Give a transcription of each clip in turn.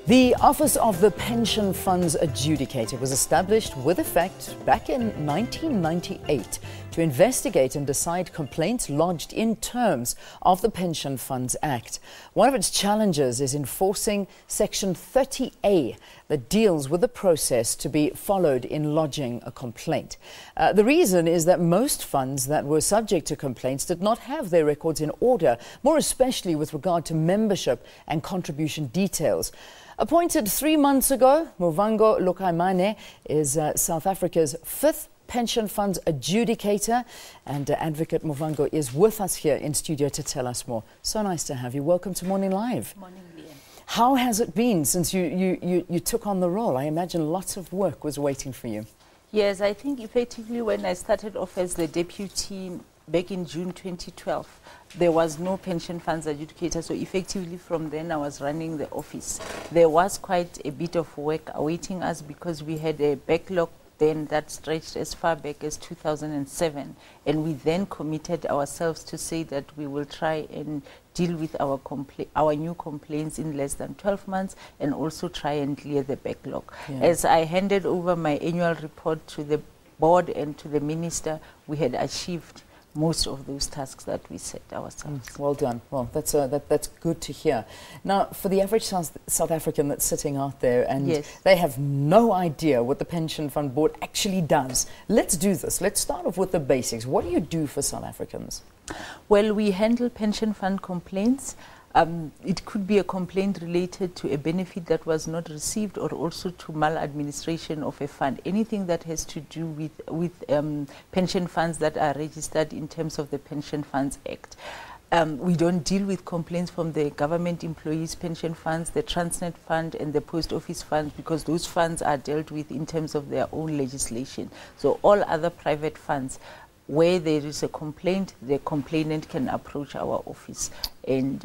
The Office of the Pension Funds Adjudicator was established with effect back in 1998 to investigate and decide complaints lodged in terms of the Pension Funds Act. One of its challenges is enforcing Section 30A that deals with the process to be followed in lodging a complaint. The reason is that most funds that were subject to complaints did not have their records in order, more especially with regard to membership and contribution details. Appointed 3 months ago, Muvhango Lokaimane is South Africa's 5th pension funds adjudicator, and Advocate Muvhango is with us here in studio to tell us more. So nice to have you. Welcome to Morning Live. Morning, Leah. How has it been since you took on the role? I imagine lots of work was waiting for you. Yes, I think effectively when I started off as the deputy back in June 2012, there was no pension funds adjudicator, so effectively from then I was running the office. There was quite a bit of work awaiting us because we had a backlog then that stretched as far back as 2007, and we then committed ourselves to say that we will try and deal with our new complaints in less than 12 months and also try and clear the backlog. Yeah. As I handed over my annual report to the board and to the minister, we had achieved most of those tasks that we set ourselves. Well done. Well, that's good to hear. Now, for the average South African that's sitting out there and yes, they have no idea what the Pension Fund Board actually does, let's do this. Let's start off with the basics. What do you do for South Africans? Well, we handle pension fund complaints. It could be a complaint related to a benefit that was not received or also to maladministration of a fund. Anything that has to do with pension funds that are registered in terms of the Pension Funds Act. We don't deal with complaints from the government employees' pension funds, the Transnet Fund and the Post Office funds, because those funds are dealt with in terms of their own legislation. So all other private funds, where there is a complaint, the complainant can approach our office, and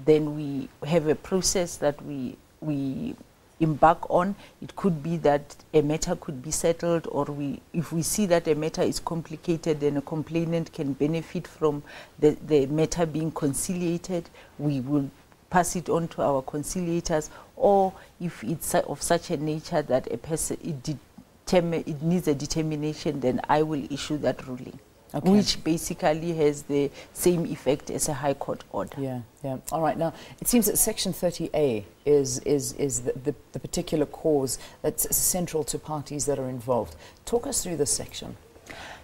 then we have a process that we embark on. It could be that a matter could be settled, or if we see that a matter is complicated, then a complainant can benefit from the matter being conciliated. We will pass it on to our conciliators, or if it's of such a nature that a person it needs a determination, then I will issue that ruling, okay, which basically has the same effect as a High Court order. Yeah, yeah. All right. Now, it seems that Section 30A is the particular cause that's central to parties that are involved. Talk us through this section.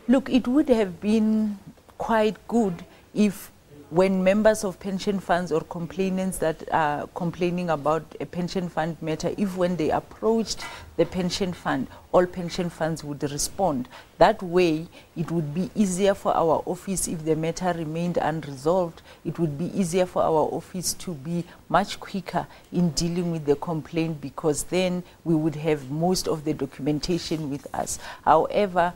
Look, it would have been quite good if, when members of pension funds or complainants that are complaining about a pension fund matter, if when they approached the pension fund, all pension funds would respond. That way, it would be easier for our office if the matter remained unresolved. It would be easier for our office to be much quicker in dealing with the complaint, because then we would have most of the documentation with us. However,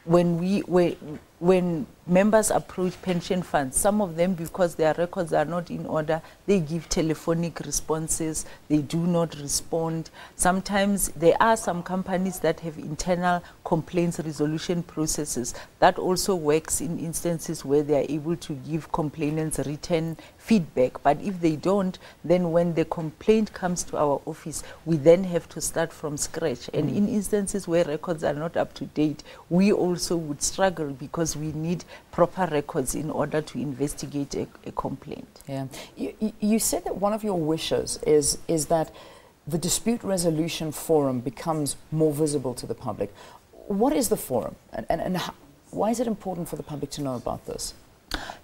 when members approach pension funds, some of them, because their records are not in order, they give telephonic responses, they do not respond. Sometimes there are some companies that have internal complaints resolution processes. That also works in instances where they are able to give complainants written feedback. But if they don't, then when the complaint comes to our office, we then have to start from scratch. And in instances where records are not up to date, we also would struggle because we need proper records in order to investigate a complaint. Yeah. You said that one of your wishes is that the dispute resolution forum becomes more visible to the public. What is the forum, and why is it important for the public to know about this?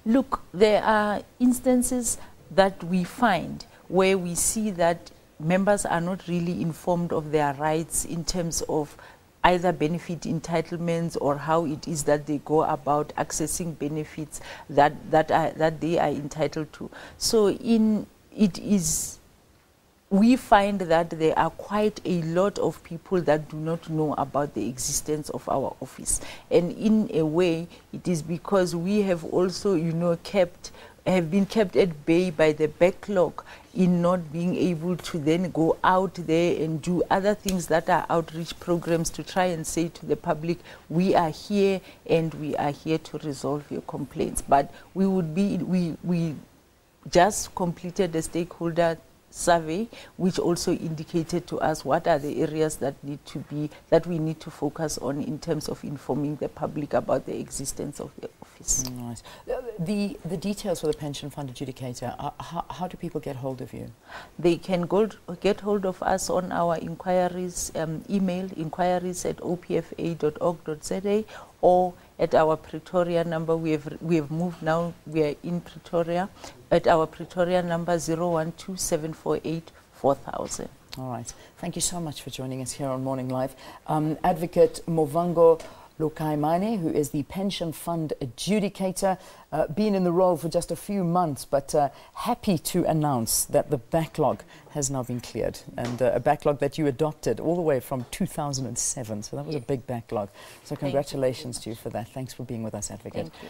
Look, there are instances that we find where we see that members are not really informed of their rights in terms of either benefit entitlements or how it is that they go about accessing benefits that they are entitled to. So we find that there are quite a lot of people that do not know about the existence of our office. And in a way, it is because we have also, have been kept at bay by the backlog in not being able to then go out there and do other things that are outreach programs to try and say to the public, we are here and we are here to resolve your complaints. But we just completed the stakeholder survey, which also indicated to us what are the areas that we need to focus on in terms of informing the public about the existence of the office. Nice. The details for the pension fund adjudicator, how do people get hold of you? They can get hold of us on our inquiries, email inquiries@opfa.org.za, or at our Pretoria number. We have moved now, we are in Pretoria, at our Pretoria number 012-748-4000. All right. Thank you so much for joining us here on Morning Live. Advocate Movango Lukaimane, who is the pension fund adjudicator, been in the role for just a few months, but happy to announce that the backlog has now been cleared, and a backlog that you adopted all the way from 2007. So that was a big backlog. So congratulations to you for that. Thanks for being with us, Advocate. Thank you.